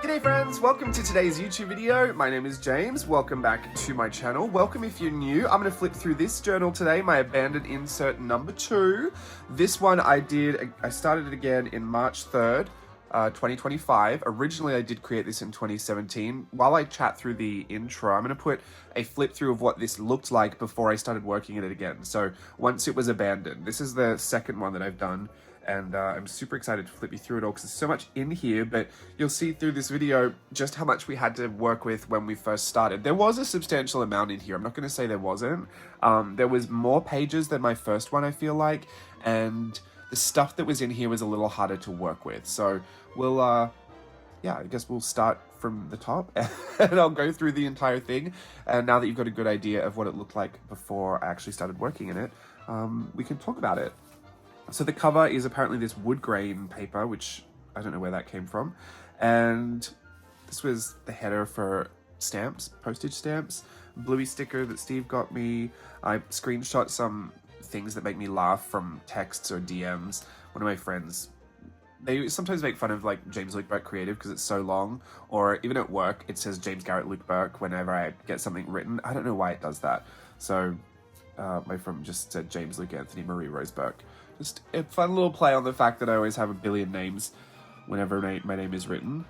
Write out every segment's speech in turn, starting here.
G'day friends, welcome to today's YouTube video. My name is James, welcome back to my channel. Welcome if you're new. I'm going to flip through this journal today, my abandoned insert number 2. This one I started it again in March 3rd, 2025. Originally I did create this in 2017. While I chat through the intro, I'm going to put a flip through of what this looked like before I started working at it again. So once it was abandoned. This is the second one that I've done. And I'm super excited to flip you through it all because there's so much in here, but you'll see through this video just how much we had to work with when we first started. There was a substantial amount in here. I'm not going to say there wasn't. There was more pages than my first one, I feel like, and the stuff that was in here was a little harder to work with. So we'll, yeah, I guess we'll start from the top and I'll go through the entire thing. And now that you've got a good idea of what it looked like before I actually started working in it, we can talk about it. So the cover is apparently this wood grain paper, which I don't know where that came from. And this was the header for stamps, postage stamps, bluey sticker that Steve got me. I screenshot some things that make me laugh from texts or DMs. One of my friends, they sometimes make fun of like James Luke Burke Creative because it's so long, or even at work, it says James Garrett Luke Burke whenever I get something written. I don't know why it does that. So my friend just said James Luke Anthony Marie Rose Burke. Just a fun little play on the fact that I always have a billion names whenever my name is written.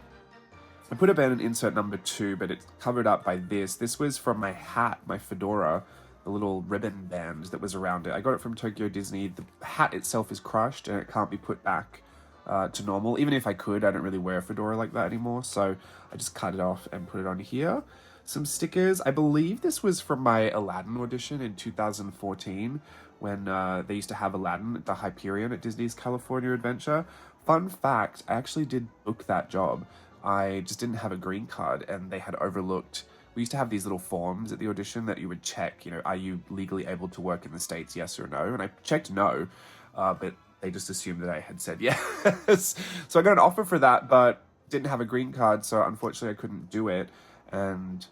I put abandoned insert number 2, but it's covered up by this. This was from my hat, my fedora, the little ribbon band that was around it. I got it from Tokyo Disney. The hat itself is crushed and it can't be put back to normal. Even if I could, I don't really wear a fedora like that anymore. So I just cut it off and put it on here. Some stickers. I believe this was from my Aladdin audition in 2014 when they used to have Aladdin at the Hyperion at Disney's California Adventure. Fun fact, I actually did book that job. I just didn't have a green card and they had overlooked. We used to have these little forms at the audition that you would check, you know, are you legally able to work in the States, yes or no? And I checked no, but they just assumed that I had said yes. So I got an offer for that, but didn't have a green card, so unfortunately I couldn't do it. And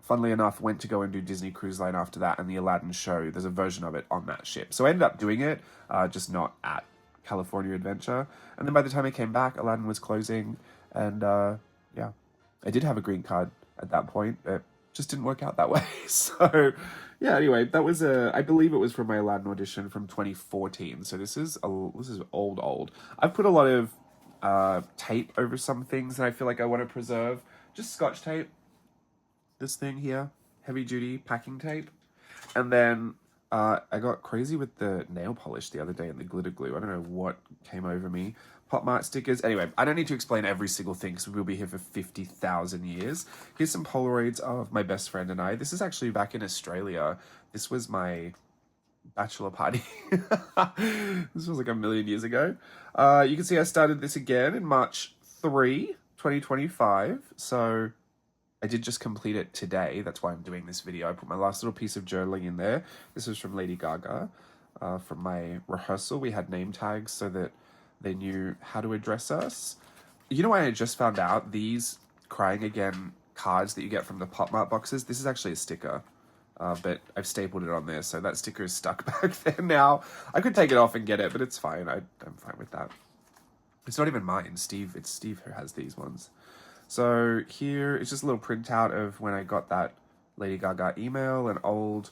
funnily enough, went to go and do Disney Cruise Line after that, and the Aladdin show, there's a version of it on that ship. So I ended up doing it, just not at California Adventure. And then by the time I came back, Aladdin was closing, and yeah, I did have a green card at that point, but just didn't work out that way. So yeah, anyway, that was I believe it was from my Aladdin audition from 2014. So this is old. I've put a lot of tape over some things that I feel like I want to preserve. Just Scotch tape. This thing here, heavy duty packing tape. And then I got crazy with the nail polish the other day and the glitter glue. I don't know what came over me. Pop Mart stickers. Anyway, I don't need to explain every single thing because we'll be here for 50,000 years. Here's some Polaroids of my best friend and I. This is actually back in Australia. This was my bachelor party. This was like a million years ago. You can see I started this again in March 3, 2025. So I did just complete it today. That's why I'm doing this video. I put my last little piece of journaling in there. This was from Lady Gaga. From my rehearsal, we had name tags so that they knew how to address us. You know what I just found out? These Crying Again cards that you get from the Pop Mart boxes, this is actually a sticker. But I've stapled it on there, so that sticker is stuck back there now. I could take it off and get it, but it's fine. I'm fine with that. It's not even mine. It's Steve who has these ones. So here is just a little printout of when I got that Lady Gaga email, an old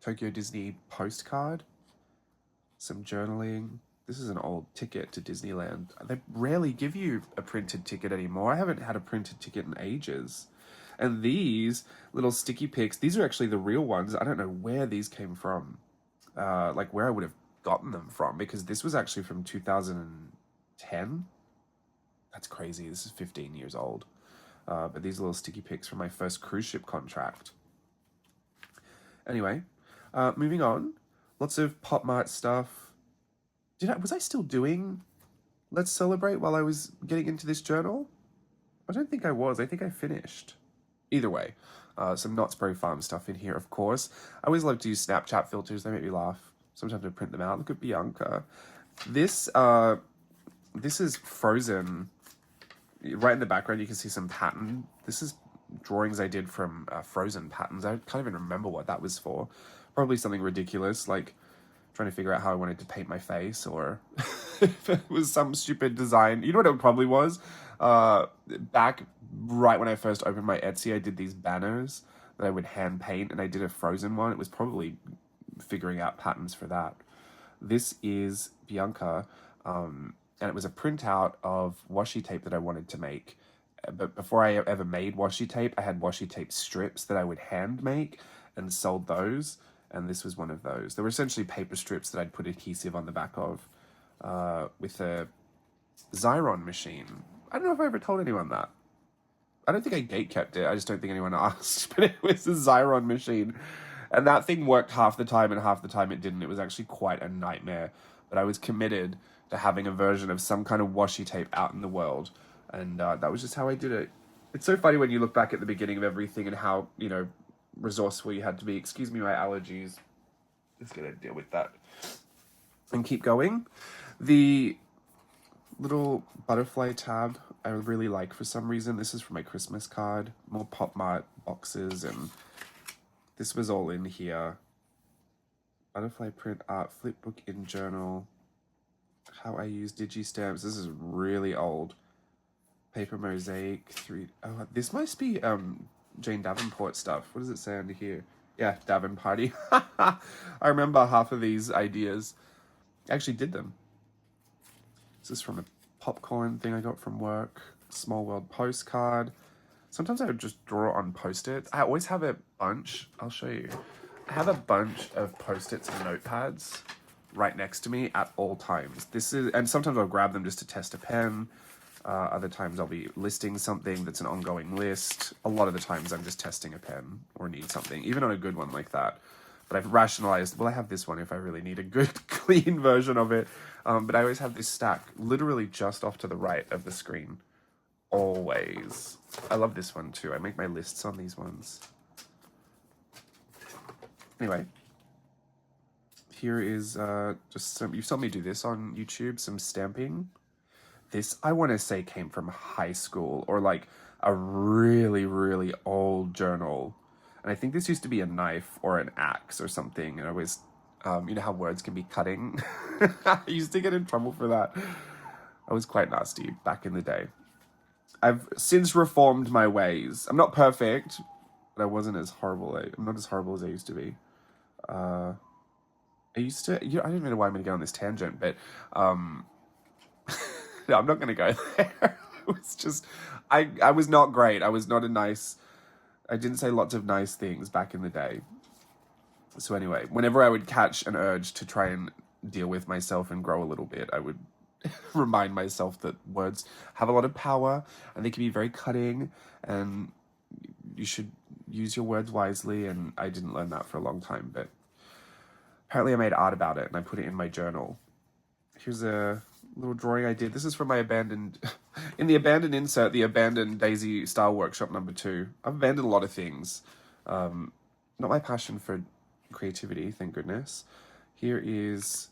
Tokyo Disney postcard, some journaling. This is an old ticket to Disneyland. They rarely give you a printed ticket anymore. I haven't had a printed ticket in ages. And these little sticky pics, these are actually the real ones. I don't know where these came from, like where I would have gotten them from, because this was actually from 2010. That's crazy. This is 15 years old. But these are little sticky pics from my first cruise ship contract. Anyway, moving on. Lots of Pop Mart stuff. Was I still doing Let's Celebrate while I was getting into this journal? I don't think I was. I think I finished. Either way, some Knott's Berry Farm stuff in here, of course. I always love to use Snapchat filters. They make me laugh. Sometimes I print them out. Look at Bianca. This is Frozen. Right in the background, you can see some pattern. This is drawings I did from Frozen patterns. I can't even remember what that was for. Probably something ridiculous, like trying to figure out how I wanted to paint my face, or if it was some stupid design. You know what it probably was? Back right when I first opened my Etsy, I did these banners that I would hand paint, and I did a Frozen one. It was probably figuring out patterns for that. This is Bianca, and it was a printout of washi tape that I wanted to make. But before I ever made washi tape, I had washi tape strips that I would hand make and sold those. And this was one of those. They were essentially paper strips that I'd put adhesive on the back of with a Xyron machine. I don't know if I ever told anyone that. I don't think I gatekept it. I just don't think anyone asked. But it was a Xyron machine. And that thing worked half the time, and half the time it didn't. It was actually quite a nightmare. But I was committed to having a version of some kind of washi tape out in the world. And that was just how I did it. It's so funny when you look back at the beginning of everything and how, you know, resourceful you had to be. Excuse me, my allergies. Just gonna deal with that. And keep going. The little butterfly tab I really like for some reason. This is for my Christmas card. More Pop Mart boxes, and this was all in here. Butterfly print art, flipbook in journal. How I use digi-stamps. This is really old. Paper mosaic, oh, this must be Jane Davenport stuff. What does it say under here? Yeah, Davin Party. I remember half of these ideas. I actually did them. This is from a popcorn thing I got from work. Small World postcard. Sometimes I would just draw on Post-its. I always have a bunch. I'll show you. I have a bunch of Post-its and notepads right next to me at all times. And sometimes I'll grab them just to test a pen. Other times I'll be listing something that's an ongoing list. A lot of the times I'm just testing a pen or need something, even on a good one like that. But I've rationalized, well, I have this one if I really need a good, clean version of it. But I always have this stack literally just off to the right of the screen. Always. I love this one too. I make my lists on these ones. Anyway. Here is just some, you saw me do this on YouTube, some stamping. This, I want to say, came from high school or like a really, really old journal. And I think this used to be a knife or an axe or something. And I always, you know how words can be cutting? I used to get in trouble for that. I was quite nasty back in the day. I've since reformed my ways. I'm not perfect, but I wasn't as horrible. I'm not as horrible as I used to be. I don't even know why I'm going to go on this tangent, but no, I'm not going to go there. It was just, I was not great. I was not I didn't say lots of nice things back in the day. So anyway, whenever I would catch an urge to try and deal with myself and grow a little bit, I would remind myself that words have a lot of power and they can be very cutting and you should use your words wisely. And I didn't learn that for a long time, but apparently I made art about it and I put it in my journal. Here's a little drawing I did. This is from my abandoned, in the abandoned insert, the abandoned Daisy Style Workshop #2. I've abandoned a lot of things. Not my passion for creativity, thank goodness. Here is,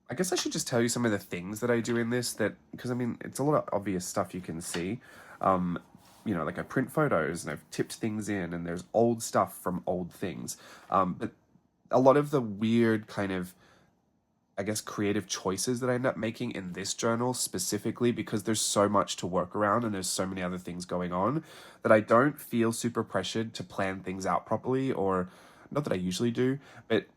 I guess I should just tell you some of the things that I do in this because I mean, it's a lot of obvious stuff you can see. You know, like I print photos and I've tipped things in and there's old stuff from old things. But a lot of the weird kind of, I guess, creative choices that I end up making in this journal specifically because there's so much to work around and there's so many other things going on that I don't feel super pressured to plan things out properly, or not that I usually do, but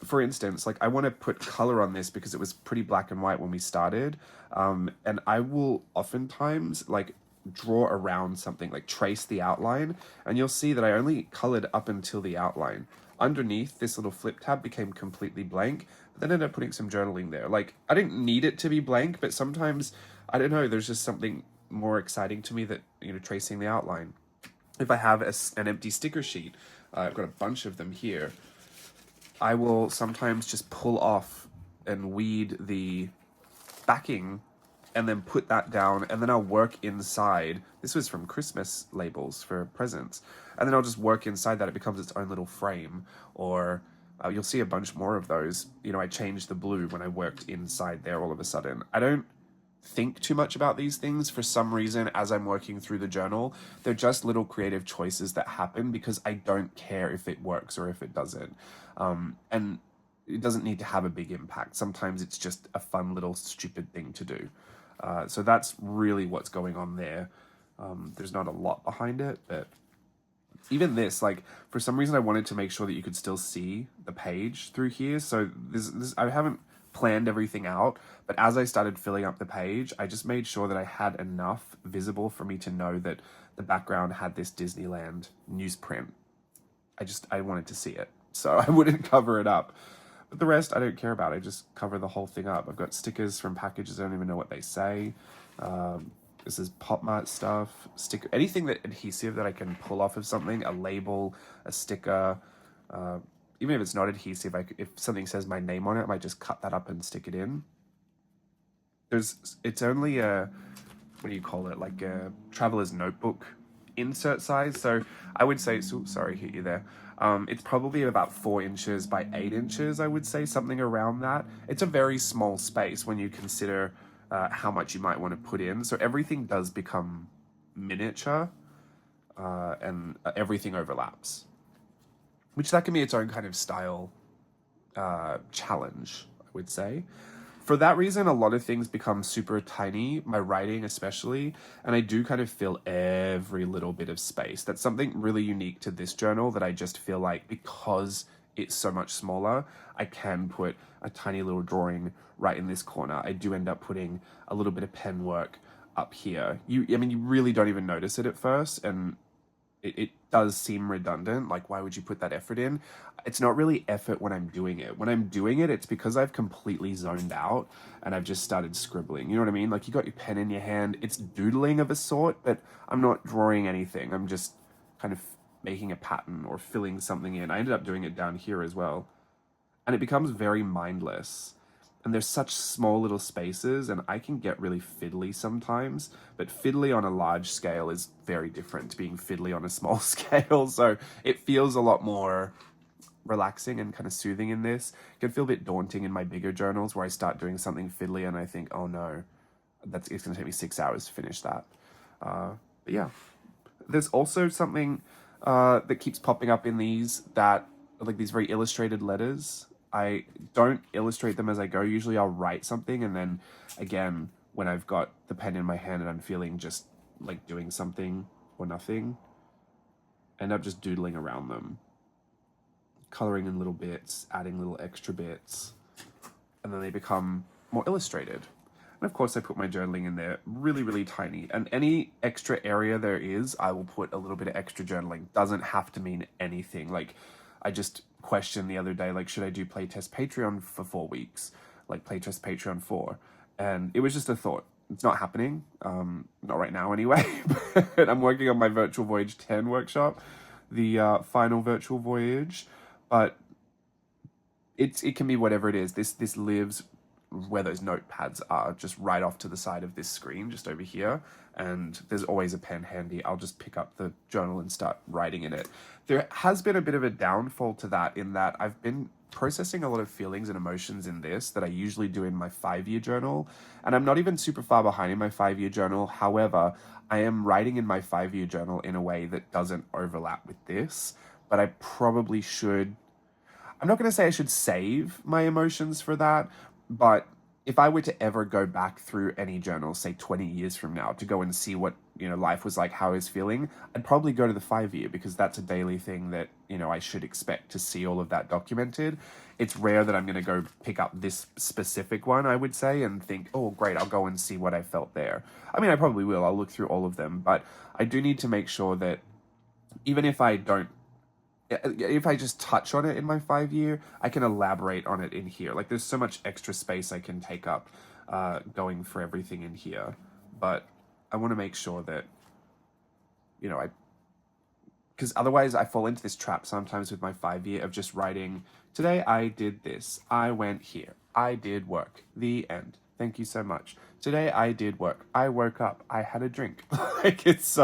for instance, like I want to put color on this because it was pretty black and white when we started. And I will oftentimes like draw around something, like trace the outline, and you'll see that I only colored up until the outline. Underneath, this little flip tab became completely blank, but then I ended up putting some journaling there. Like, I didn't need it to be blank, but sometimes, I don't know, there's just something more exciting to me that, you know, tracing the outline. If I have an empty sticker sheet, I've got a bunch of them here, I will sometimes just pull off and weed the backing and then put that down, and then I'll work inside. This was from Christmas labels for presents. And then I'll just work inside that. It becomes its own little frame. Or you'll see a bunch more of those. You know, I changed the blue when I worked inside there all of a sudden. I don't think too much about these things for some reason as I'm working through the journal. They're just little creative choices that happen because I don't care if it works or if it doesn't. And it doesn't need to have a big impact. Sometimes it's just a fun little stupid thing to do. So that's really what's going on there. There's not a lot behind it, but even this, like, for some reason I wanted to make sure that you could still see the page through here. So this I haven't planned everything out, but as I started filling up the page, I just made sure that I had enough visible for me to know that the background had this Disneyland newsprint. I wanted to see it, so I wouldn't cover it up. But the rest I don't care about. I just cover the whole thing up. I've got stickers from packages. I don't even know what they say. This is Pop Mart stuff, sticker, anything that adhesive that I can pull off of something, a label, a sticker, even if it's not adhesive, if something says my name on it, I might just cut that up and stick it in. It's only a, what do you call it, like a traveler's notebook insert size. So I would say, sorry, hit you there. It's probably about 4 inches by 8 inches, I would say, something around that. It's a very small space when you consider how much you might want to put in. So everything does become miniature, and everything overlaps, which that can be its own kind of style challenge, I would say. For that reason, a lot of things become super tiny, my writing especially, and I do kind of fill every little bit of space. That's something really unique to this journal that I just feel like, because it's so much smaller, I can put a tiny little drawing right in this corner. I do end up putting a little bit of pen work up here. I mean, you really don't even notice it at first, and it does seem redundant. Like, why would you put that effort in? It's not really effort when I'm doing it. When I'm doing it, it's because I've completely zoned out and I've just started scribbling. You know what I mean? Like, you got your pen in your hand. It's doodling of a sort, but I'm not drawing anything. I'm just kind of making a pattern or filling something in. I ended up doing it down here as well. And it becomes very mindless. And there's such small little spaces, and I can get really fiddly sometimes, but fiddly on a large scale is very different to being fiddly on a small scale. So it feels a lot more relaxing and kind of soothing in this. It can feel a bit daunting in my bigger journals where I start doing something fiddly and I think, oh no, it's going to take me 6 hours to finish that. But yeah, there's also something that keeps popping up in these, that like these very illustrated letters. I don't illustrate them as I go. Usually I'll write something, and then again, when I've got the pen in my hand and I'm feeling just like doing something or nothing, I end up just doodling around them, coloring in little bits, adding little extra bits, and then they become more illustrated. And of course I put my journaling in there really, really tiny, and any extra area there is, I will put a little bit of extra journaling. Doesn't have to mean anything. Like, I just questioned the other day, like, should I do playtest Patreon for 4 weeks? Like, playtest Patreon 4. And it was just a thought. It's not happening. Not right now anyway. But I'm working on my Virtual Voyage 10 workshop, the final Virtual Voyage. But it can be whatever it is. This lives where those notepads are, just right off to the side of this screen, just over here. And there's always a pen handy. I'll just pick up the journal and start writing in it. There has been a bit of a downfall to that, in that I've been processing a lot of feelings and emotions in this that I usually do in my 5-year journal. And I'm not even super far behind in my 5-year journal. However, I am writing in my 5-year journal in a way that doesn't overlap with this, but I probably should. I'm not going to say I should save my emotions for that, but if I were to ever go back through any journal, say 20 years from now, to go and see what, life was like, how I was feeling, I'd probably go to the 5-year, because that's a daily thing that, I should expect to see all of that documented. It's rare that I'm going to go pick up this specific one, I would say, and think, oh, great, I'll go and see what I felt there. I mean, I probably will. I'll look through all of them, but I do need to make sure that even if I just touch on it in my 5-year, I can elaborate on it in here. Like, there's so much extra space I can take up going for everything in here. But I want to make sure that, because otherwise I fall into this trap sometimes with my 5-year of just writing, today I did this, I went here, I did work, the end. Thank you so much. Today I did work, I woke up, I had a drink. Like, it's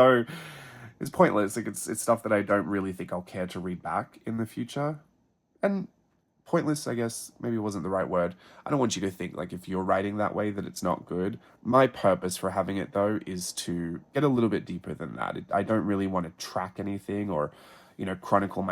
pointless. Like, it's stuff that I don't really think I'll care to read back in the future. And pointless, I guess, maybe wasn't the right word. I don't want you to think, like, if you're writing that way, that it's not good. My purpose for having it, though, is to get a little bit deeper than that. I don't really want to track anything or, chronicle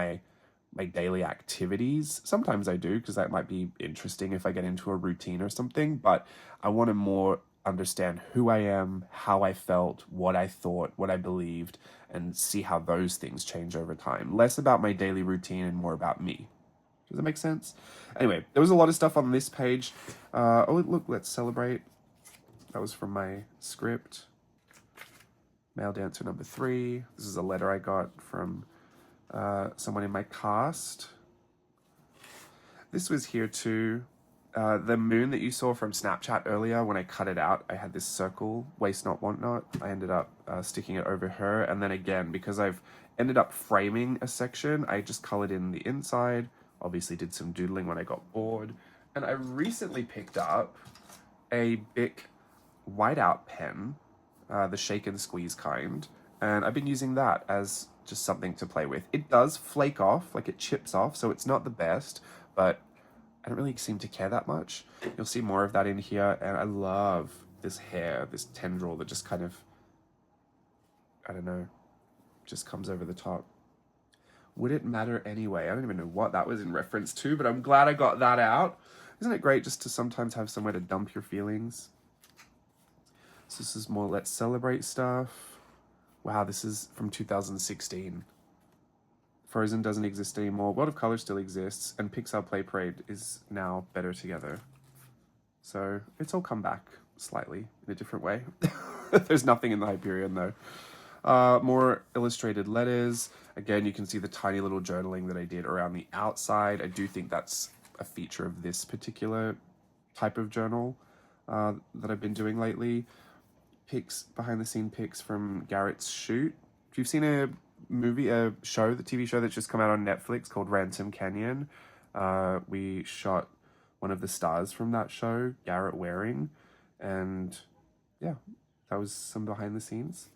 my daily activities. Sometimes I do, because that might be interesting if I get into a routine or something, but I want to more understand who I am, how I felt, what I thought, what I believed, and see how those things change over time. Less about my daily routine and more about me. Does that make sense? Anyway, there was a lot of stuff on this page. Oh, look, let's celebrate. That was from my script. Male dancer number 3. This is a letter I got from someone in my cast. This was here too. The moon that you saw from Snapchat earlier, when I cut it out, I had this circle, waste not, want not. I ended up sticking it over her. And then again, because I've ended up framing a section, I just colored in the inside. Obviously did some doodling when I got bored. And I recently picked up a Bic whiteout pen, the shake and squeeze kind. And I've been using that as just something to play with. It does flake off, like it chips off, so it's not the best, but I don't really seem to care that much. You'll see more of that in here, and I love this hair, this tendril that just kind of, I don't know, just comes over the top. Would it matter anyway? I don't even know what that was in reference to, but I'm glad I got that out. Isn't it great just to sometimes have somewhere to dump your feelings? So this is more let's celebrate stuff. Wow, this is from 2016. Frozen doesn't exist anymore. World of Color still exists, and Pixar Play Parade is now better together. So it's all come back slightly in a different way. There's nothing in the Hyperion though. More illustrated letters. Again, you can see the tiny little journaling that I did around the outside. I do think that's a feature of this particular type of journal that I've been doing lately. Pics, behind the scene pics from Garrett's shoot. If you've seen a show, the TV show that's just come out on Netflix called Ransom Canyon, we shot one of the stars from that show, Garrett Waring, and yeah, that was some behind the scenes.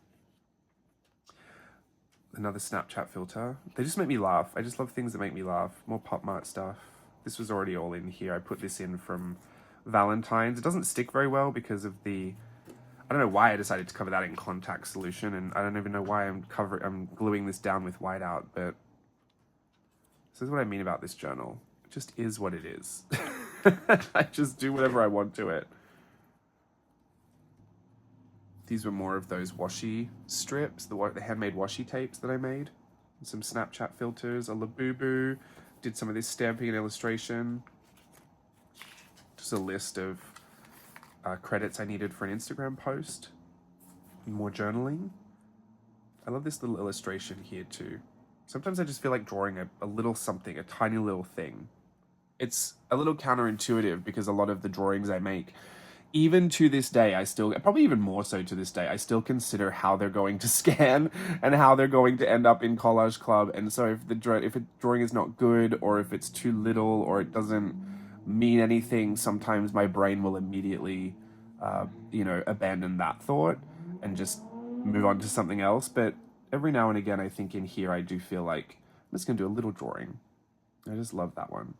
Another Snapchat filter. They just make me laugh. I just love things that make me laugh. More Pop Mart stuff. This was already all in here. I put this in from Valentine's. It doesn't stick very well because of the, I don't know why I decided to cover that in contact solution, and I don't even know why I'm gluing this down with whiteout, but this is what I mean about this journal. It just is what it is. I just do whatever I want to it. These were more of those washi strips, the handmade washi tapes that I made. And some Snapchat filters, a Labubu. Did some of this stamping and illustration. Just a list of credits I needed for an Instagram post. More journaling. I love this little illustration here too. Sometimes I just feel like drawing a little something, a tiny little thing. It's a little counterintuitive because a lot of the drawings I make, even to this day, I still, probably even more so to this day, I still consider how they're going to scan and how they're going to end up in Collage Club. And so if a drawing is not good, or if it's too little, or it doesn't mean anything, sometimes my brain will immediately, abandon that thought and just move on to something else. But every now and again, I think in here, I do feel like I'm just going to do a little drawing. I just love that one.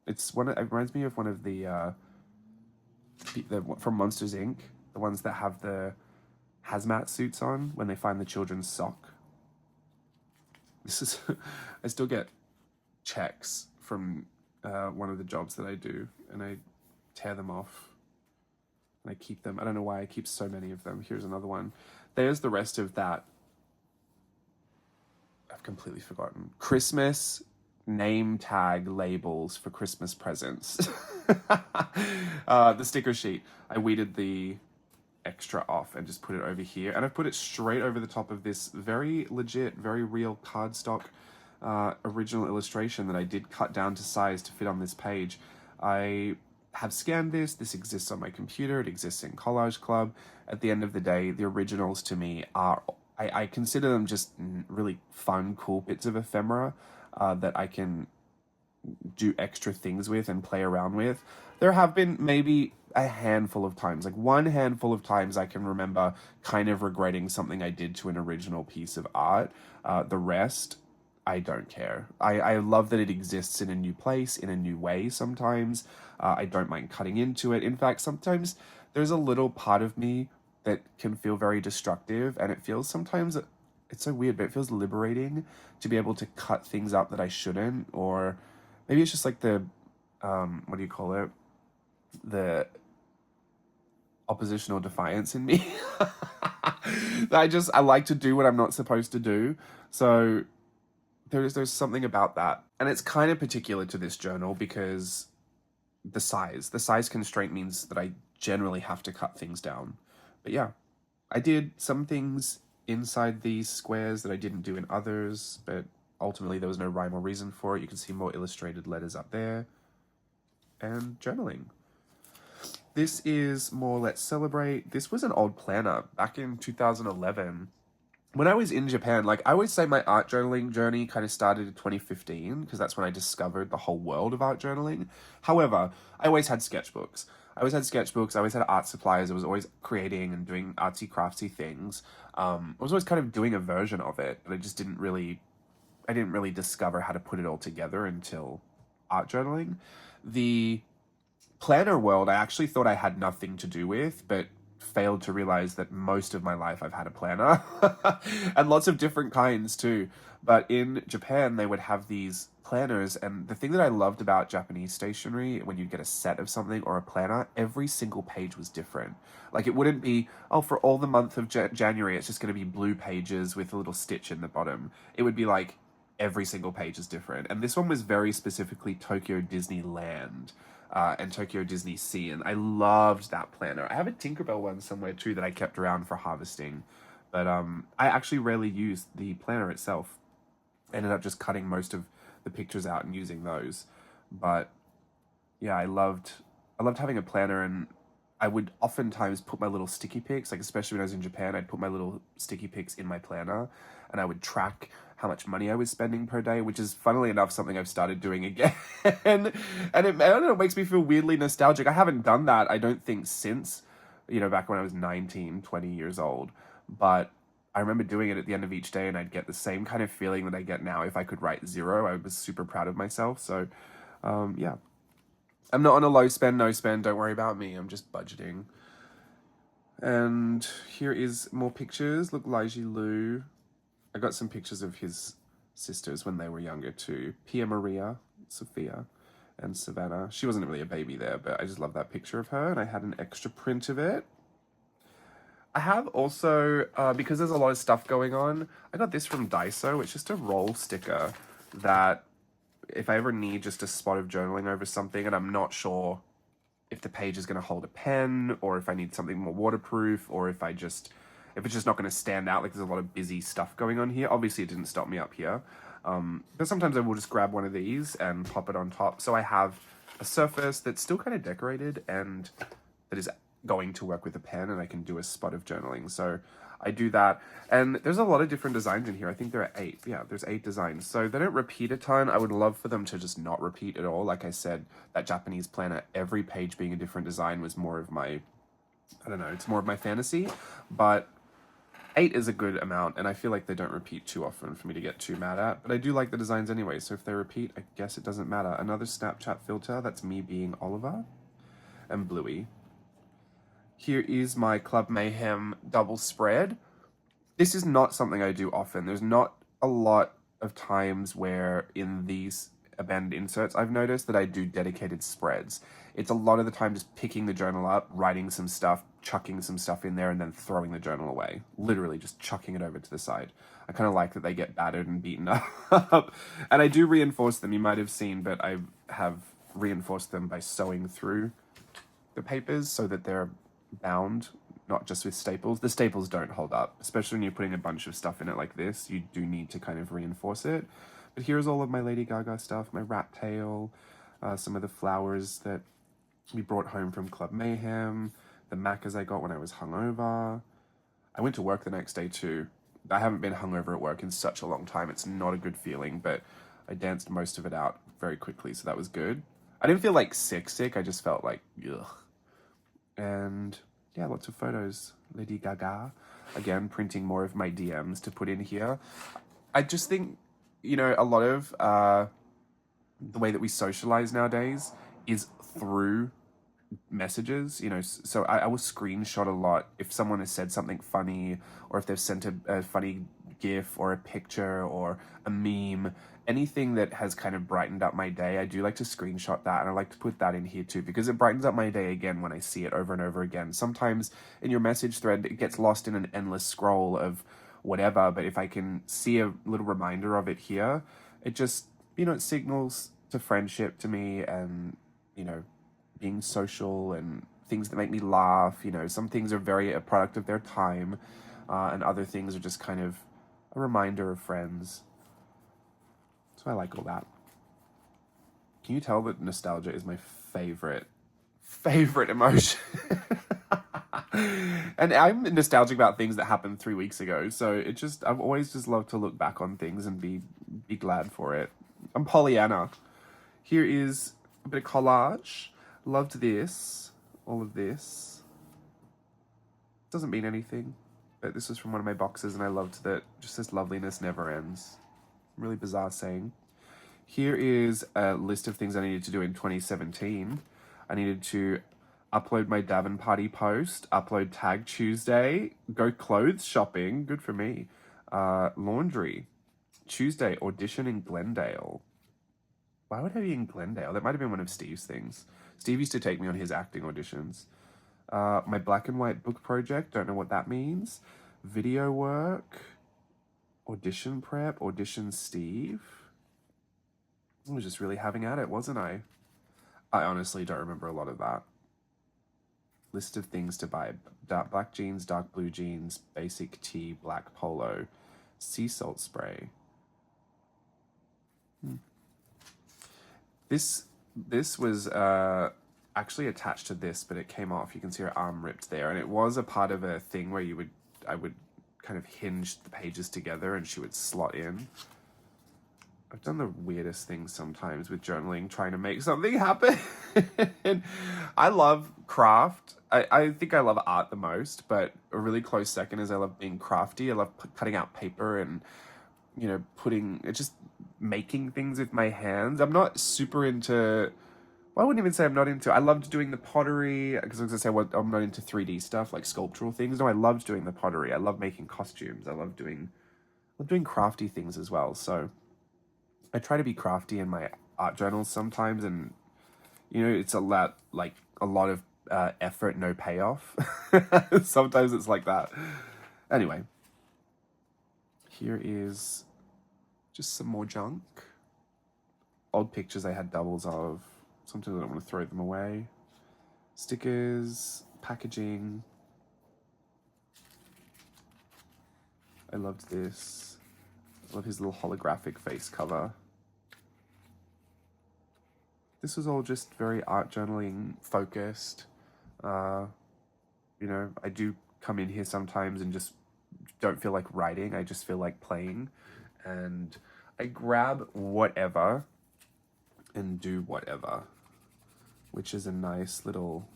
It reminds me of one of the from Monsters Inc., the ones that have the hazmat suits on when they find the children's sock. This is, I still get checks from one of the jobs that I do, and I tear them off and I keep them. I don't know why I keep so many of them. Here's another one. There's the rest of that. I've completely forgotten. Christmas name tag labels for Christmas presents. The sticker sheet. I weeded the extra off and just put it over here, and I've put it straight over the top of this very legit, very real cardstock original illustration that I did cut down to size to fit on this page. I have scanned this. This exists on my computer. It exists in Collage Club. At the end of the day, the originals to me are, I consider them just really fun, cool bits of ephemera that I can do extra things with and play around with. There have been maybe a handful of times, like one handful of times I can remember kind of regretting something I did to an original piece of art. The rest, I don't care. I love that it exists in a new place, in a new way sometimes. I don't mind cutting into it. In fact, sometimes there's a little part of me that can feel very destructive, and it feels sometimes it's so weird, but it feels liberating to be able to cut things up that I shouldn't, or maybe it's just like the, what do you call it? The oppositional defiance in me. I like to do what I'm not supposed to do. So there's something about that. And it's kind of particular to this journal because the size constraint means that I generally have to cut things down. But yeah, I did some things inside these squares that I didn't do in others, but ultimately there was no rhyme or reason for it. You can see more illustrated letters up there. And journaling. This is more Let's Celebrate. This was an old planner back in 2011. When I was in Japan, like I always say my art journaling journey kind of started in 2015 because that's when I discovered the whole world of art journaling. However, I always had sketchbooks. I always had art supplies. I was always creating and doing artsy craftsy things. I was always kind of doing a version of it, but I didn't really discover how to put it all together until art journaling. The planner world, I actually thought I had nothing to do with, but failed to realize that most of my life I've had a planner and lots of different kinds too. But in Japan, they would have these planners. And the thing that I loved about Japanese stationery, when you'd get a set of something or a planner, every single page was different. Like it wouldn't be, oh, for all the month of January, it's just going to be blue pages with a little stitch in the bottom. It would be like every single page is different. And this one was very specifically Tokyo Disneyland. And Tokyo Disney Sea, and I loved that planner. I have a Tinkerbell one somewhere too that I kept around for harvesting, but I actually rarely used the planner itself. I ended up just cutting most of the pictures out and using those. But yeah, I loved having a planner, and I would oftentimes put my little sticky pics, like especially when I was in Japan, I'd put my little sticky pics in my planner, and I would track how much money I was spending per day, which is funnily enough something I've started doing again. And I don't know, it makes me feel weirdly nostalgic. I haven't done that, I don't think, since, back when I was 19, 20 years old. But I remember doing it at the end of each day, and I'd get the same kind of feeling that I get now if I could write zero. I was super proud of myself. So, yeah. I'm not on a low spend, no spend. Don't worry about me. I'm just budgeting. And here is more pictures. Look, Laiji Lu. I got some pictures of his sisters when they were younger too. Pia Maria, Sophia, and Savannah. She wasn't really a baby there, but I just love that picture of her, and I had an extra print of it. I have also, because there's a lot of stuff going on, I got this from Daiso. It's just a roll sticker that if I ever need just a spot of journaling over something and I'm not sure if the page is going to hold a pen, or if I need something more waterproof, or if it's just not going to stand out, like there's a lot of busy stuff going on here. Obviously it didn't stop me up here. But sometimes I will just grab one of these and pop it on top. So I have a surface that's still kind of decorated and that is going to work with a pen, and I can do a spot of journaling. So I do that. And there's a lot of different designs in here. I think there are 8. Yeah, there's 8 designs. So they don't repeat a ton. I would love for them to just not repeat at all. Like I said, that Japanese planner, every page being a different design was more of my, I don't know, it's more of my fantasy. But 8 is a good amount, and I feel like they don't repeat too often for me to get too mad at. But I do like the designs anyway, so if they repeat, I guess it doesn't matter. Another Snapchat filter, that's me being Oliver and Bluey. Here is my Club Mayhem double spread. This is not something I do often. There's not a lot of times where in these abandoned inserts I've noticed that I do dedicated spreads. It's a lot of the time just picking the journal up, writing some stuff, chucking some stuff in there, and then throwing the journal away. Literally just chucking it over to the side. I kind of like that they get battered and beaten up. And I do reinforce them. You might have seen, but I have reinforced them by sewing through the papers so that they're bound, not just with staples. The staples don't hold up, especially when you're putting a bunch of stuff in it like this. You do need to kind of reinforce it. But here's all of my Lady Gaga stuff, my rat tail, some of the flowers that we brought home from Club Mayhem, the macas I got when I was hungover. I went to work the next day too. I haven't been hungover at work in such a long time. It's not a good feeling, but I danced most of it out very quickly, so that was good. I didn't feel like sick. I just felt like, ugh. And yeah, lots of photos. Lady Gaga, again, printing more of my DMs to put in here. I just think, a lot of the way that we socialize nowadays is through messages, so I will screenshot a lot if someone has said something funny, or if they've sent a funny GIF or a picture or a meme, anything that has kind of brightened up my day, I do like to screenshot that, and I like to put that in here too, because it brightens up my day again when I see it over and over again. Sometimes in your message thread, it gets lost in an endless scroll of whatever, but if I can see a little reminder of it here, it just, it signals to friendship to me, and, being social and things that make me laugh. Some things are very a product of their time, and other things are just kind of a reminder of friends. So I like all that. Can you tell that nostalgia is my favorite emotion? And I'm nostalgic about things that happened 3 weeks ago. So I've always just loved to look back on things and be glad for it. I'm Pollyanna. Here is a bit of collage. Loved this. All of this. Doesn't mean anything, but this was from one of my boxes, and I loved that just this loveliness never ends. Really bizarre saying. Here is a list of things I needed to do in 2017. I needed to upload my Davin Party post, upload Tag Tuesday, go clothes shopping, good for me, laundry, Tuesday, audition in Glendale. Why would I be in Glendale? That might have been one of Steve's things. Steve used to take me on his acting auditions. My black and white book project, don't know what that means. Video work, audition prep, audition Steve. I was just really having at it, wasn't I? I honestly don't remember a lot of that. List of things to buy. Dark black jeans, dark blue jeans, basic tee, black polo, sea salt spray. This was actually attached to this, but it came off. You can see her arm ripped there, and it was a part of a thing where I would kind of hinge the pages together and she would slot in. I've done the weirdest things sometimes with journaling, trying to make something happen. I love craft. I think I love art the most, but a really close second is I love being crafty. I love cutting out paper and, just making things with my hands. I'm not super into, well, I wouldn't even say I'm not into, I loved doing the pottery, because I was going to say, well, I'm not into 3D stuff, like sculptural things. No, I loved doing the pottery. I love making costumes. I love doing crafty things as well. So I try to be crafty in my art journals sometimes, and it's a lot of effort, no payoff. Sometimes it's like that. Anyway, here is just some more junk. Old pictures I had doubles of. Sometimes I don't want to throw them away. Stickers, packaging. I loved this. I love his little holographic face cover. This was all just very art journaling focused. I do come in here sometimes and just don't feel like writing. I just feel like playing. And I grab whatever and do whatever, which is a nice little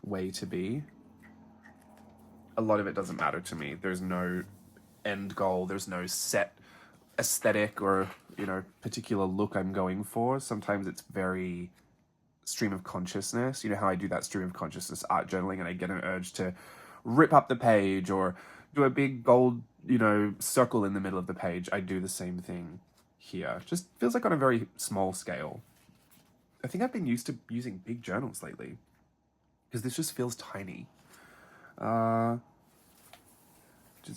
way to be. A lot of it doesn't matter to me. There's no end goal. There's no set aesthetic or, particular look I'm going for. Sometimes it's very stream of consciousness. You know how I do that stream of consciousness art journaling, and I get an urge to rip up the page or do a big gold, circle in the middle of the page. I do the same thing here. Just feels like on a very small scale. I think I've been used to using big journals lately, because this just feels tiny. Did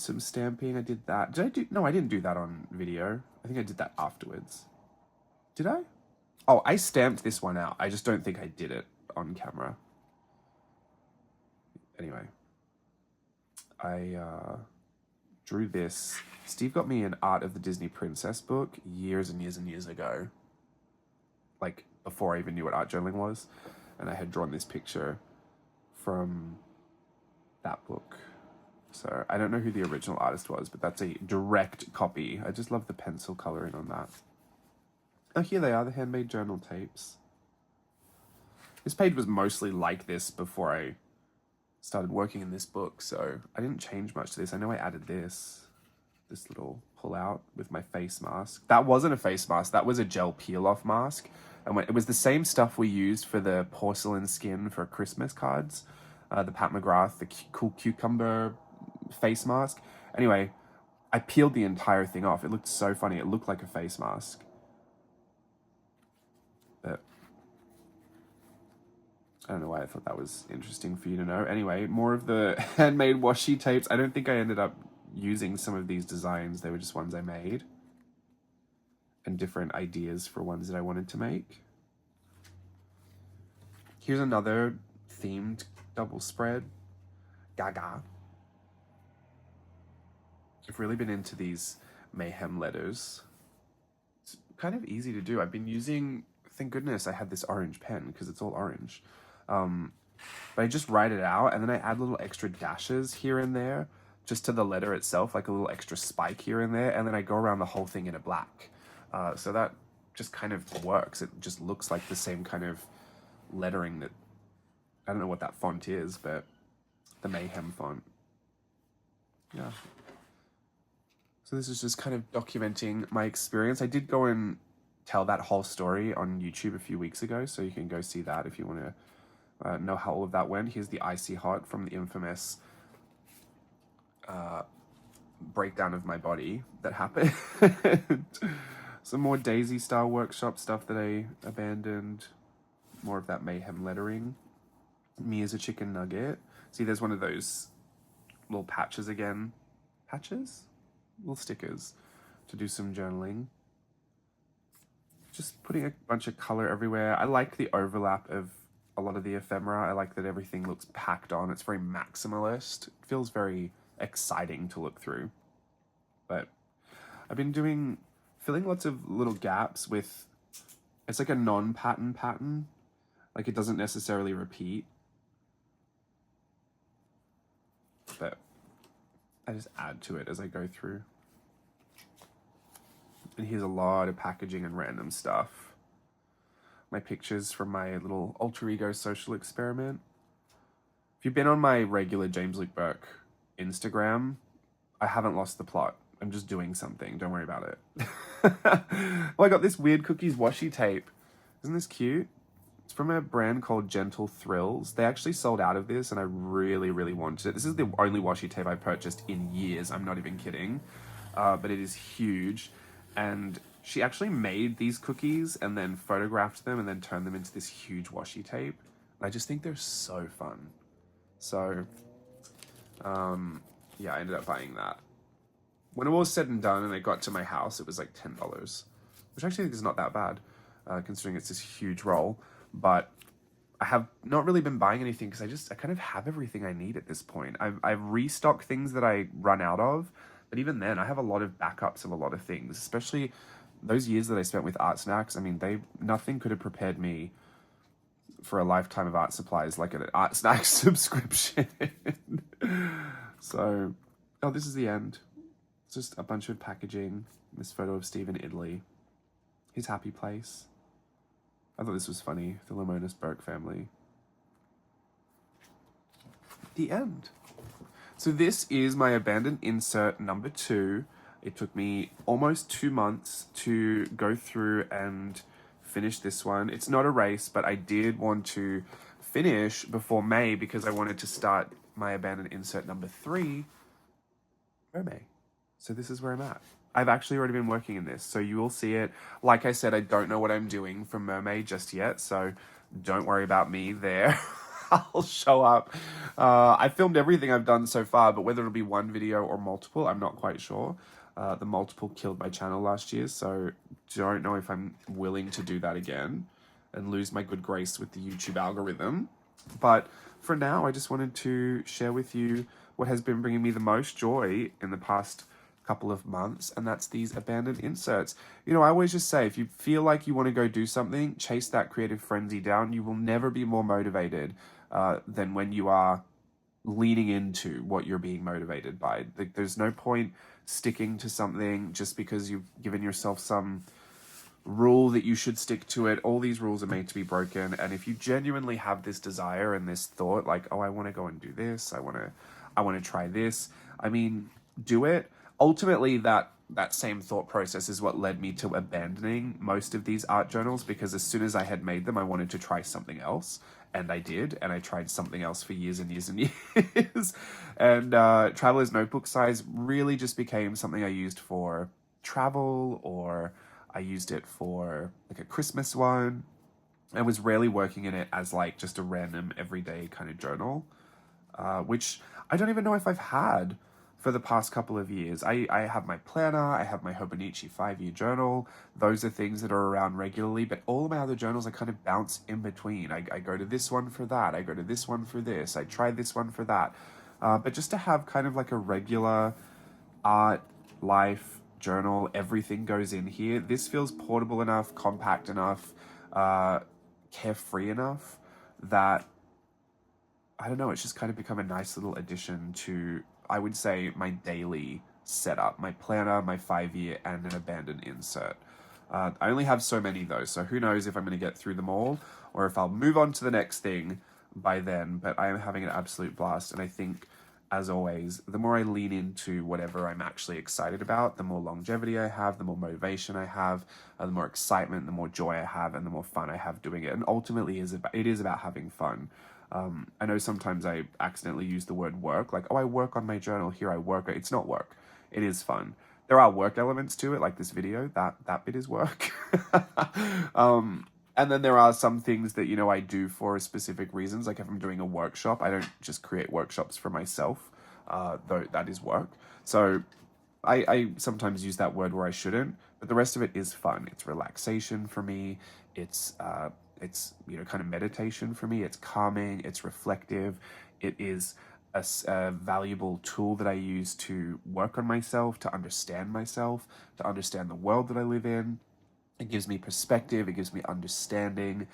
some stamping. I did that. No, I didn't do that on video. I think I did that afterwards. Did I? Oh, I stamped this one out. I just don't think I did it on camera. Anyway, I drew this. Steve got me an Art of the Disney Princess book years and years and years ago. Like, before I even knew what art journaling was. And I had drawn this picture from that book. So I don't know who the original artist was, but that's a direct copy. I just love the pencil coloring on that. Oh, here they are, the handmade journal tapes. This page was mostly like this before I started working in this book, so I didn't change much to this. I know I added this little pull out with my face mask. That wasn't a face mask, that was a gel peel off mask. And it was the same stuff we used for the porcelain skin for Christmas cards. The Pat McGrath, the cool cucumber face mask. Anyway, I peeled the entire thing off. It looked so funny. It looked like a face mask. But I don't know why I thought that was interesting for you to know. Anyway, more of the handmade washi tapes. I don't think I ended up using some of these designs. They were just ones I made. And different ideas for ones that I wanted to make. Here's another themed double spread. Gaga. I've really been into these mayhem letters. It's kind of easy to do. I've been using, thank goodness I had this orange pen because it's all orange. But I just write it out and then I add little extra dashes here and there just to the letter itself, like a little extra spike here and there, and then I go around the whole thing in a black. So that just kind of works. It just looks like the same kind of lettering that, I don't know what that font is, but the Mayhem font. Yeah. So this is just kind of documenting my experience. I did go and tell that whole story on YouTube a few weeks ago, so you can go see that if you want to know how all of that went. Here's the Icy Hot from the infamous breakdown of my body that happened. Some more Daisy style workshop stuff that I abandoned. More of that mayhem lettering. Me as a chicken nugget. See, there's one of those little patches again. Patches? Little stickers to do some journaling. Just putting a bunch of color everywhere. I like the overlap of a lot of the ephemera. I like that everything looks packed on. It's very maximalist. It feels very exciting to look through. But I've been filling lots of little gaps with, it's like a non-pattern pattern. Like it doesn't necessarily repeat. But I just add to it as I go through. And here's a lot of packaging and random stuff. My pictures from my little alter ego social experiment. If you've been on my regular James Luke Burke Instagram, I haven't lost the plot. I'm just doing something. Don't worry about it. Well, I got this weird cookies washi tape. Isn't this cute? It's from a brand called Gentle Thrills. They actually sold out of this and I really, really wanted it. This is the only washi tape I've purchased in years. I'm not even kidding. But it is huge. And she actually made these cookies and then photographed them and then turned them into this huge washi tape. And I just think they're so fun. So, yeah, I ended up buying that. When it was said and done and I got to my house, it was like $10, which I actually think is not that bad, considering it's this huge roll. But I have not really been buying anything because I kind of have everything I need at this point. I've restocked things that I run out of, but even then I have a lot of backups of a lot of things, especially those years that I spent with Art Snacks. I mean, nothing could have prepared me for a lifetime of art supplies like an Art Snacks subscription. So, oh, this is the end. It's just a bunch of packaging. This photo of Steve in Italy. His happy place. I thought this was funny. The Lamonis Burke family. The end. So this is my abandoned insert number 2. It took me almost 2 months to go through and finish this one. It's not a race, but I did want to finish before May because I wanted to start my abandoned insert number 3 for May. So this is where I'm at. I've actually already been working in this, so you will see it. Like I said, I don't know what I'm doing for Mermaid just yet, so don't worry about me there. I'll show up. I filmed everything I've done so far, but whether it'll be one video or multiple, I'm not quite sure. The multiple killed my channel last year, so don't know if I'm willing to do that again and lose my good grace with the YouTube algorithm. But for now, I just wanted to share with you what has been bringing me the most joy in the past couple of months, and that's these abandoned inserts. You know, I always just say, if you feel like you want to go do something, chase that creative frenzy down. You will never be more motivated than when you are leaning into what you're being motivated by. Like, there's no point sticking to something just because you've given yourself some rule that you should stick to it. All these rules are made to be broken, and if you genuinely have this desire and this thought, like, oh, I want to go and do this, I want to try this, I mean, do it. Ultimately, that that same thought process is what led me to abandoning most of these art journals, because as soon as I had made them, I wanted to try something else. And I did, and I tried something else for years and years and years. And Traveler's Notebook size really just became something I used for travel, or I used it for like a Christmas one. I was rarely working in it as like just a random everyday kind of journal, which I don't even know if I've had for the past couple of years. I have my planner, I have my Hobonichi 5-year journal. Those are things that are around regularly, but all of my other journals I kind of bounce in between. I go to this one for that, I go to this one for this, I try this one for that. But just to have kind of like a regular art, life journal, everything goes in here. This feels portable enough, compact enough, carefree enough that, I don't know, it's just kind of become a nice little addition to, I would say, my daily setup, my planner, my 5-year, and an abandoned insert. I only have so many though, so who knows if I'm going to get through them all, or if I'll move on to the next thing by then, but I am having an absolute blast, and I think, as always, the more I lean into whatever I'm actually excited about, the more longevity I have, the more motivation I have, the more excitement, the more joy I have, and the more fun I have doing it. And ultimately, it is about having fun. I know sometimes I accidentally use the word work, like, oh, I work on my journal, here I work. It's not work. It is fun. There are work elements to it, like this video, that bit is work. And then there are some things that, you know, I do for specific reasons. Like if I'm doing a workshop, I don't just create workshops for myself, though that is work. So I sometimes use that word where I shouldn't, but the rest of it is fun. It's relaxation for me. It's you know, kind of meditation for me. It's calming, it's reflective. It is a valuable tool that I use to work on myself, to understand the world that I live in. It gives me perspective, it gives me understanding.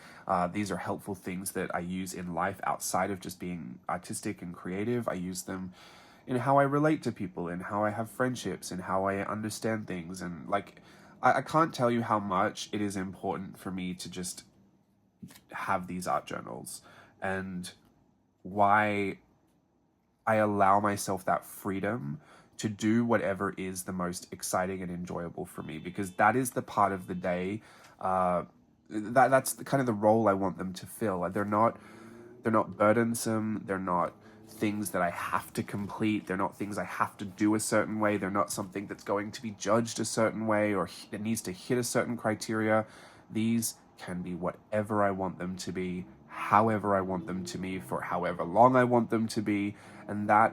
These are helpful things that I use in life outside of just being artistic and creative. I use them in how I relate to people, in how I have friendships, in how I understand things. And like, I can't tell you how much it is important for me to just have these art journals, and why I allow myself that freedom to do whatever is the most exciting and enjoyable for me, because that is the part of the day, that's the kind of the role I want them to fill. They're not burdensome, they're not things that I have to complete, they're not things I have to do a certain way, they're not something that's going to be judged a certain way or it needs to hit a certain criteria. These can be whatever I want them to be, however I want them to be, for however long I want them to be, and that,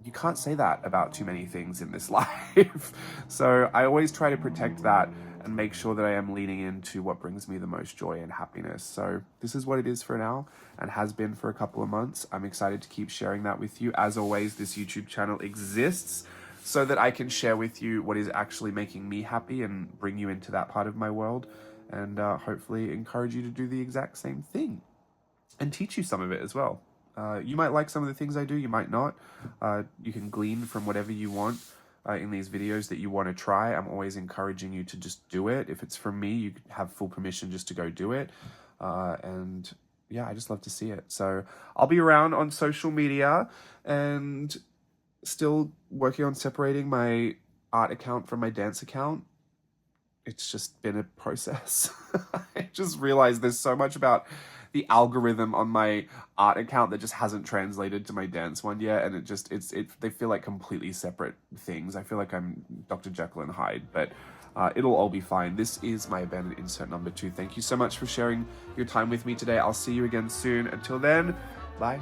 you can't say that about too many things in this life. So I always try to protect that and make sure that I am leaning into what brings me the most joy and happiness. So this is what it is for now, and has been for a couple of months. I'm excited to keep sharing that with you. As always, this YouTube channel exists so that I can share with you what is actually making me happy and bring you into that part of my world, and hopefully encourage you to do the exact same thing and teach you some of it as well. You might like some of the things I do, you might not. You can glean from whatever you want in these videos that you want to try. I'm always encouraging you to just do it. If it's from me, you have full permission just to go do it. And yeah, I just love to see it. So I'll be around on social media, and still working on separating my art account from my dance account. It's just been a process. I just realized there's so much about the algorithm on my art account that just hasn't translated to my dance one yet, and they feel like completely separate things. I feel like I'm Dr. Jekyll and Hyde, but it'll all be fine. This is my abandoned insert number 2. Thank you so much for sharing your time with me today. I'll see you again soon. Until then, bye.